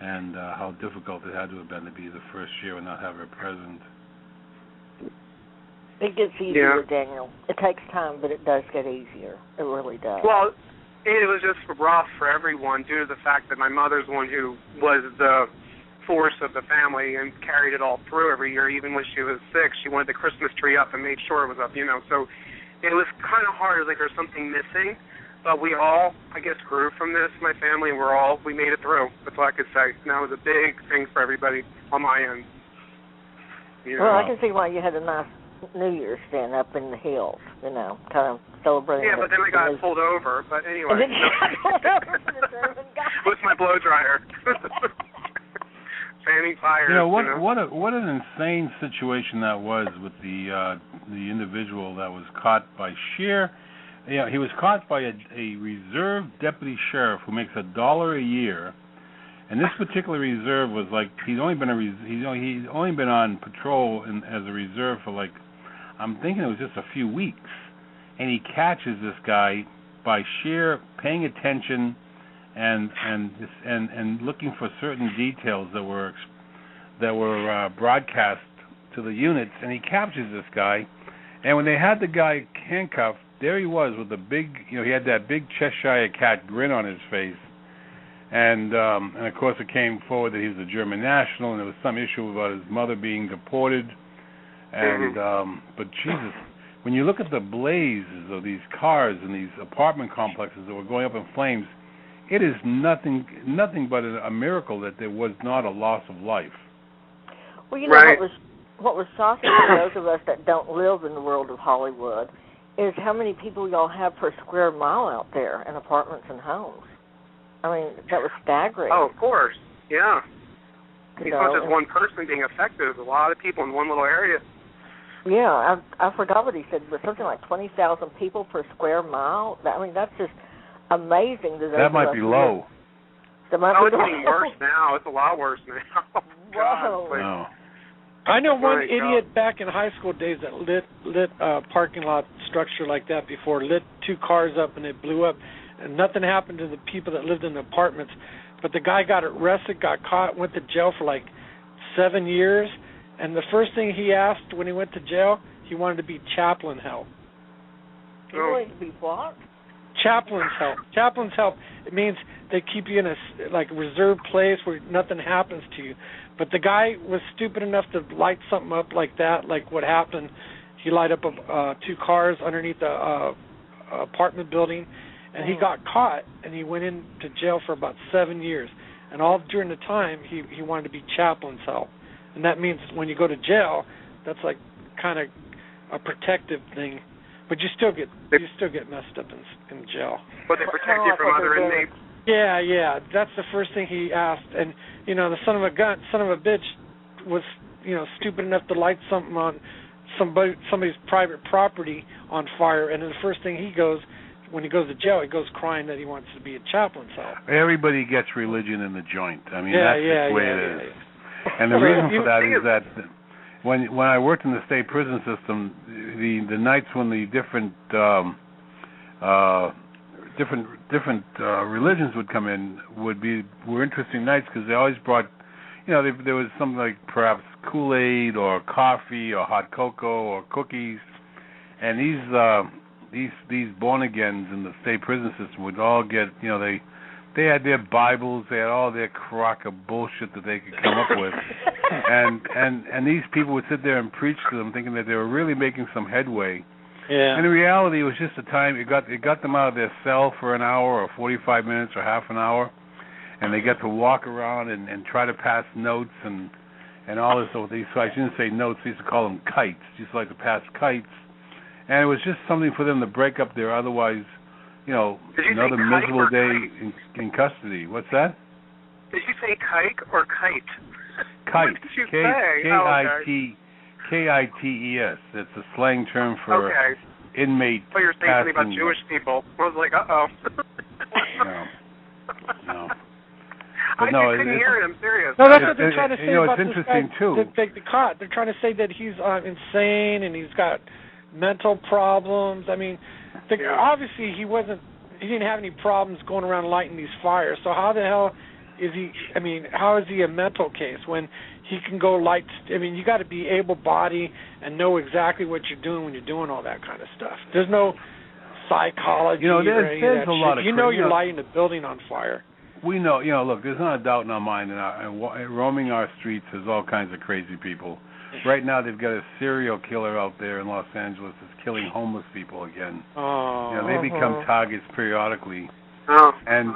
and how difficult it had to have been to be the first year and not have her present. It gets easier, Daniel. It takes time, but it does get easier. It really does. Well, it was just rough for everyone due to the fact that my mother's one who was the force of the family and carried it all through every year. Even when she was sick, she wanted the Christmas tree up and made sure it was up, So it was kind of hard. It was like there's something missing. But we all, I guess, grew from this, my family, and we made it through. That's all I could say. And that was a big thing for everybody on my end. Well, I can see why you had a nice New Year's stand up in the hills, kind of celebrating. Yeah, but then I got pulled over. But anyway. And then you got pulled over from the German guy. With my blow dryer. Fanning fires. What an insane situation that was with the individual that was caught by sheer. He was caught by a reserve deputy sheriff who makes $1 a year, and this particular reserve was like he'd only been on patrol as a reserve for I'm thinking it was just a few weeks, and he catches this guy by sheer paying attention and looking for certain details that were broadcast to the units, and he captures this guy, and when they had the guy handcuffed, there he was with the big, he had that big Cheshire cat grin on his face, and of course it came forward that he was a German national, and there was some issue about his mother being deported, and but Jesus, when you look at the blazes of these cars and these apartment complexes that were going up in flames, it is nothing but a miracle that there was not a loss of life. Well, what was shocking to those of us that don't live in the world of Hollywood is how many people y'all have per square mile out there in apartments and homes. I mean, that was staggering. Oh, of course, yeah. It's not just one person being affected. There's a lot of people in one little area. Yeah, I forgot what he said, but something like 20,000 people per square mile. That's just amazing. That might be low. It's getting worse now. It's a lot worse now. Whoa. No. I know one idiot back in high school days that lit a parking lot structure like that before, lit 2 cars up and it blew up, and nothing happened to the people that lived in the apartments. But the guy got arrested, got caught, went to jail for 7 years, and the first thing he asked when he went to jail, he wanted to be chaplain help. He wanted to be what? Chaplain's help. Chaplain's help. It means they keep you in a reserved place where nothing happens to you. But the guy was stupid enough to light something up like that, like what happened. He light up 2 cars underneath a apartment building, and he got caught, and he went into jail for about 7 years. And all during the time, he wanted to be chaplain's help. And that means when you go to jail, that's kind of a protective thing. But you still get messed up in jail. But they protect you from other inmates. Yeah. That's the first thing he asked. And the son of a bitch was stupid enough to light something on somebody's private property on fire. And then the first thing when he goes to jail, he goes crying that he wants to be a chaplain's help. Everybody gets religion in the joint. I mean, that's the way it is. And the reason for that is that when I worked in the state prison system, the nights when the different religions would come in were interesting nights because they always brought, there was something like perhaps Kool-Aid or coffee or hot cocoa or cookies, and these born-agains in the state prison system would all get, they had their Bibles, they had all their crock of bullshit that they could come up with, and these people would sit there and preach to them, thinking that they were really making some headway. Yeah. And in reality, it was just a time it got them out of their cell for an hour or 45 minutes or half an hour, and they got to walk around and try to pass notes and all this. So I shouldn't say notes; they used to call them kites. Just like to pass kites, and it was just something for them to break up their otherwise. Another miserable day in custody. What's that? Did you say kite or kite? Kite. What did you say? K-I-T-E-S. It's a slang term for inmate. Oh, you're saying something about Jewish people. I was like, uh-oh. No. I couldn't hear it. I'm serious. No, that's what they're trying to say about it's interesting too. They're trying to say that he's insane and he's got mental problems. I mean, obviously he wasn't have any problems going around lighting these fires. So how the hell is he? I mean, how is he a mental case when he can go light? I mean, you got to be able-bodied and know exactly what you're doing when you're doing all that kind of stuff. There's no psychology or any of that a lot shit. of You're lighting a building on fire. We know, look, there's not a doubt in our mind, and roaming our streets is all kinds of crazy people. Right now, they've got a serial killer out there in Los Angeles that's killing homeless people again. Oh. They become targets periodically. Oh. And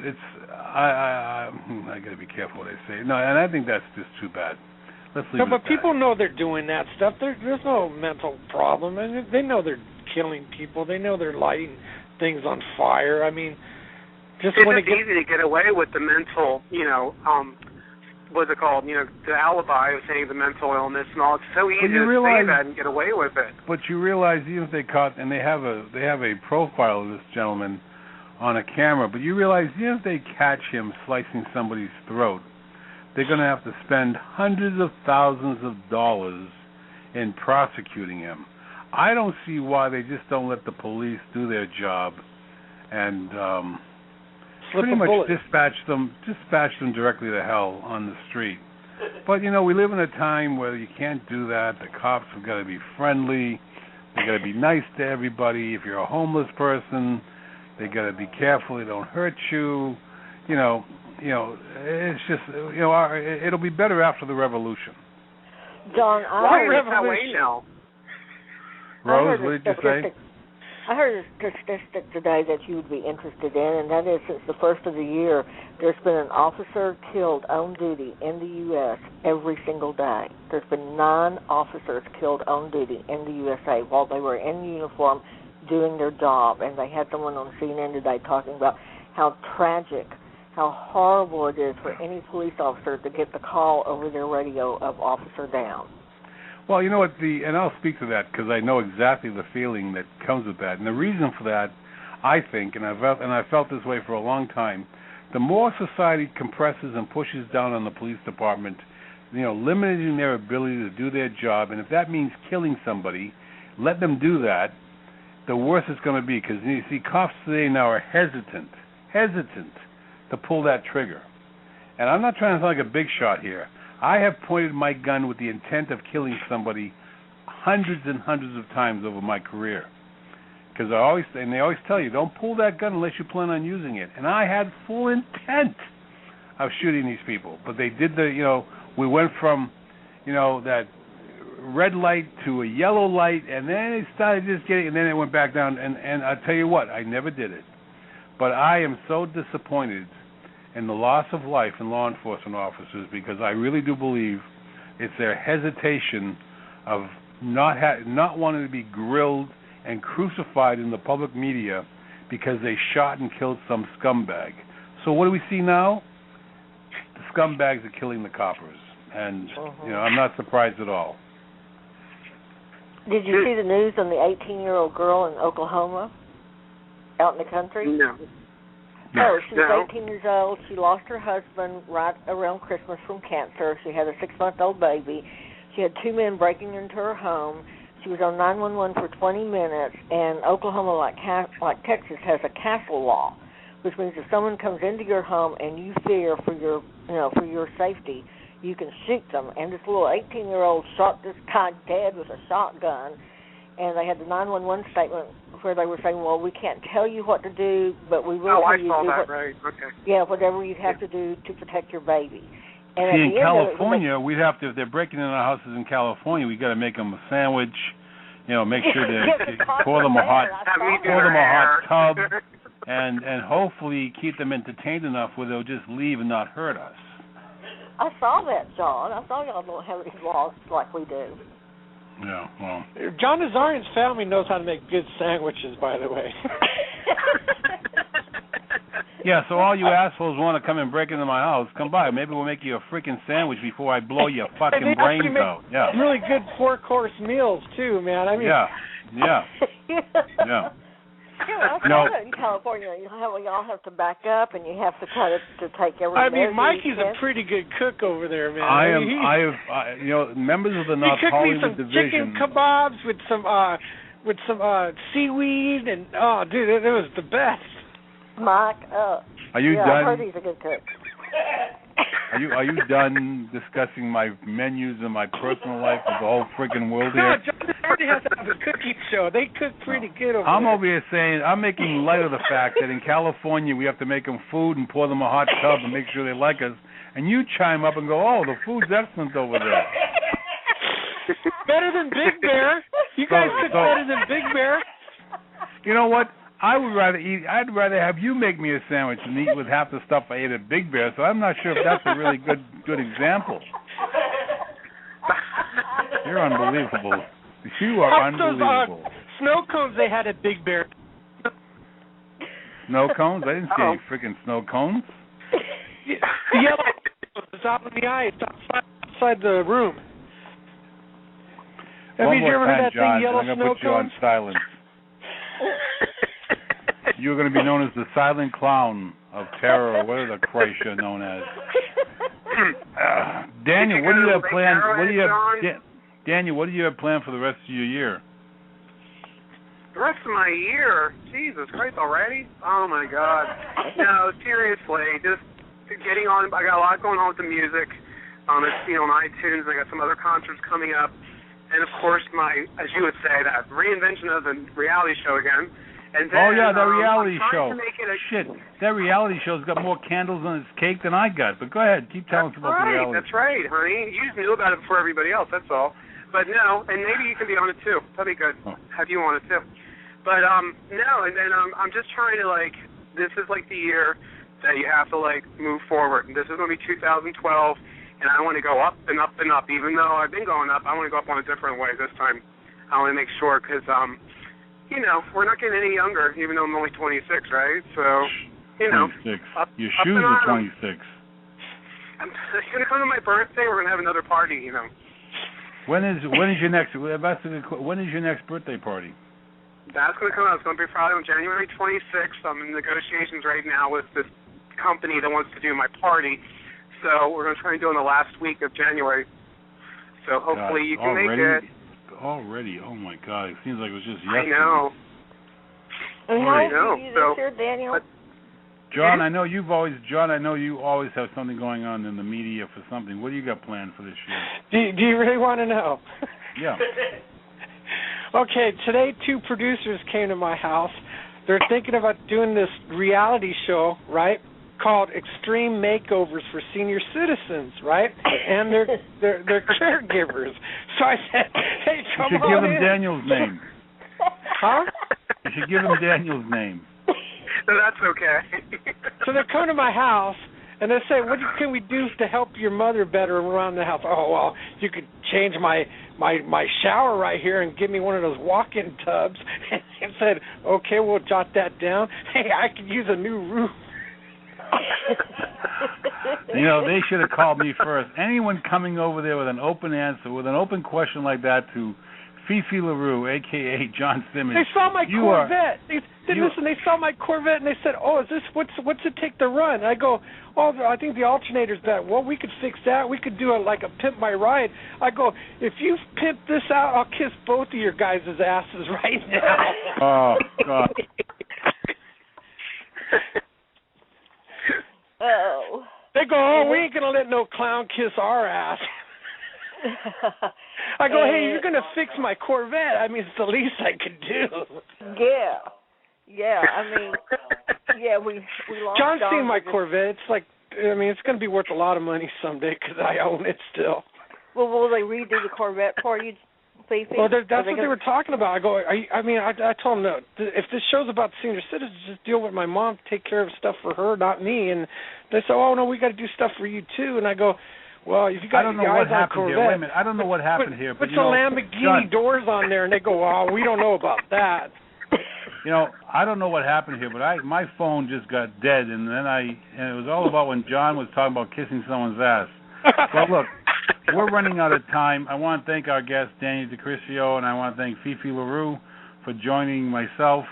it's I got to be careful what I say. No, and I think that's just too bad. Let's leave it at but that. people know they're doing that stuff. There's no mental problem, and they know they're killing people. They know they're lighting things on fire. I mean, just it's when easy to get away with the mental, what's it called? The alibi of saying the mental illness and all. It's so easy to say that and get away with it. But you realize even if they caught, and they have a profile of this gentleman on a camera, but you realize even if they catch him slicing somebody's throat, they're going to have to spend hundreds of thousands of dollars in prosecuting him. I don't see why they just don't let the police do their job and pretty much dispatch them directly to hell on the street. But we live in a time where you can't do that. The cops have got to be friendly. They got to be nice to everybody. If you're a homeless person, they got to be careful they don't hurt you. It's just it'll be better after the revolution. John, I heard that way now. Rose, what did you say? I heard a statistic today that you would be interested in, and that is since the first of the year, there's been an officer killed on duty in the U.S. every single day. There's been 9 officers killed on duty in the USA while they were in uniform doing their job, and they had someone on CNN today talking about how tragic, how horrible it is for any police officer to get the call over their radio of officer down. Well, you know what, and I'll speak to that because I know exactly the feeling that comes with that. And the reason for that, I think, and I've felt this way for a long time, the more society compresses and pushes down on the police department, limiting their ability to do their job, and if that means killing somebody, let them do that, the worse it's going to be. Because you see, cops today now are hesitant to pull that trigger. And I'm not trying to sound like a big shot here. I have pointed my gun with the intent of killing somebody hundreds and hundreds of times over my career. Because they always tell you, don't pull that gun unless you plan on using it. And I had full intent of shooting these people. But they did we went from, that red light to a yellow light, and then it started just getting, and then it went back down. And I'll tell you what, I never did it. But I am so disappointed in the loss of life in law enforcement officers because I really do believe it's their hesitation of not wanting to be grilled and crucified in the public media because they shot and killed some scumbag. So what do we see now? The scumbags are killing the coppers, and I'm not surprised at all. Did you see the news on the 18-year-old girl in Oklahoma, out in the country? No. Oh, she was 18 years old. She lost her husband right around Christmas from cancer. She had a 6-month-old baby. She had 2 men breaking into her home. She was on 911 for 20 minutes. And Oklahoma, like Texas, has a castle law, which means if someone comes into your home and you fear for your safety, you can shoot them. And this little 18-year-old shot this guy dead with a shotgun. And they had the 911 statement where they were saying, well, we can't tell you what to do, but we will tell you to do right. Okay. Yeah, whatever you have to do to protect your baby. And see, in California, we'd have to, if they're breaking into our houses in California, we got to make them a sandwich, make sure to pour them a hot tub, and hopefully keep them entertained enough where they'll just leave and not hurt us. I saw that, John. I saw y'all don't have these laws like we do. Yeah, well. John Nazarian's family knows how to make good sandwiches, by the way. Yeah, so all you assholes want to come and break into my house, come by. Maybe we'll make you a freaking sandwich before I blow your fucking brains out. Yeah. Really good 4-course meals, too, man. I mean. Yeah. I saw that in California. Y'all have to back up, and you have to try to take everything. I mean, Mikey's a pretty good cook over there, man. I have members of the North Hollywood division. He cooked me some chicken kebabs with some with some seaweed and oh, dude, it was the best. Mike, are you done? I heard he's a good cook. Are you done discussing my menus and my personal life with the whole freaking world here? No, John already has to have a cooking show. They cook pretty good over there. I'm over here saying, I'm making light of the fact that in California we have to make them food and pour them a hot tub and make sure they like us. And you chime up and go, oh, the food's excellent over there. Better than Big Bear. You guys cook better than Big Bear. You know what? I'd rather have you make me a sandwich than eat with half the stuff I ate at Big Bear, so I'm not sure if that's a really good example. You're unbelievable. You are unbelievable. Those snow cones they had at Big Bear. Snow cones? I didn't see any freaking snow cones. The yellow was out in the ice outside the room. Have you ever heard that John, thing, yellow I'm going to snow put you cones? on silence. You're going to be known as the silent clown of terror, or whatever the Christ you're known as. Daniel, what do you have planned? Daniel, what do you have planned for the rest of your year? The rest of my year? Jesus Christ, already? Oh my God. No, seriously, just getting on. I got a lot going on with the music. It's on iTunes. I got some other concerts coming up, and of course my, as you would say, that reinvention of the reality show again. And then, that reality show. Shit, that reality show's got more candles on its cake than I got. But go ahead, keep telling us about the reality. That's right, honey. You just knew about it before everybody else. That's all. But no, and maybe you can be on it too. That'd be good. Have you on it too? But no, and then I'm just trying to this is the year that you have to move forward. This is going to be 2012, and I want to go up and up and up. Even though I've been going up, I want to go up on a different way this time. I want to make sure because we're not getting any younger, even though I'm only 26, right? So, 26. Your shoes are 26. I'm going to come to my birthday. We're going to have another party, When is your next? When is your next birthday party? That's going to come out. It's going to be probably on January 26th. I'm in negotiations right now with this company that wants to do my party. So we're going to try and do it in the last week of January. So hopefully you can make it. Already? Oh my God! It seems like it was just yesterday. I know. I know. This year, Daniel. John, I know you always have something going on in the media for something. What do you got planned for this year? Do you really want to know? Yeah. Okay, today 2 producers came to my house. They're thinking about doing this reality show, right? Called Extreme Makeovers for Senior Citizens, right? And they're caregivers. So I said, hey, come on in. You should give them Daniel's name. Huh? You should give him Daniel's name. No, that's okay. So they're coming to my house, and they say, what can we do to help your mother better around the house? Oh, well, you could change my shower right here and give me one of those walk-in tubs. And I said, okay, we'll jot that down. Hey, I could use a new roof. They should have called me first. Anyone coming over there with an open answer, with an open question like that to Fifi Larue, a.k.a. John Simmons. They saw my Corvette. They saw my Corvette, and they said, oh, is this, what's it take to run? I go, oh, I think the alternator's bad. Well, we could fix that. We could do it like a Pimp My Ride. I go, if you pimp this out, I'll kiss both of your guys' asses right now. Oh, God. Oh. They go, oh, we ain't going to let no clown kiss our ass. I go, hey, you're going to fix my Corvette. I mean, it's the least I could do. Yeah. I mean, we lost John's seen my Corvette. It's it's going to be worth a lot of money someday because I own it still. Well, will they redo the Corvette for you, Fifi? Well, that's what they were talking about. I go, I told them, no, if this show's about senior citizens, just deal with my mom, take care of stuff for her, not me. And they said, oh, no, we got to do stuff for you, too. And I go, well, if you got your eyes on Corvette. Wait a minute, I don't know what happened here. Put some Lamborghini doors on there, and they go, oh, we don't know about that. I don't know what happened here, but my phone just got dead, and it was all about when John was talking about kissing someone's ass. Well, look, we're running out of time. I want to thank our guest, Daniel DiCriscio, and I want to thank Fifi Larue for joining myself,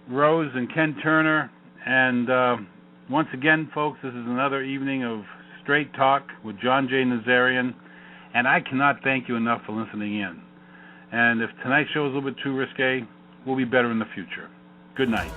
Rose, and Ken Turner. And once again, folks, this is another evening of Straight Talk with John J. Nazarian, and I cannot thank you enough for listening in. And if tonight's show is a little bit too risque, we'll be better in the future. Good night.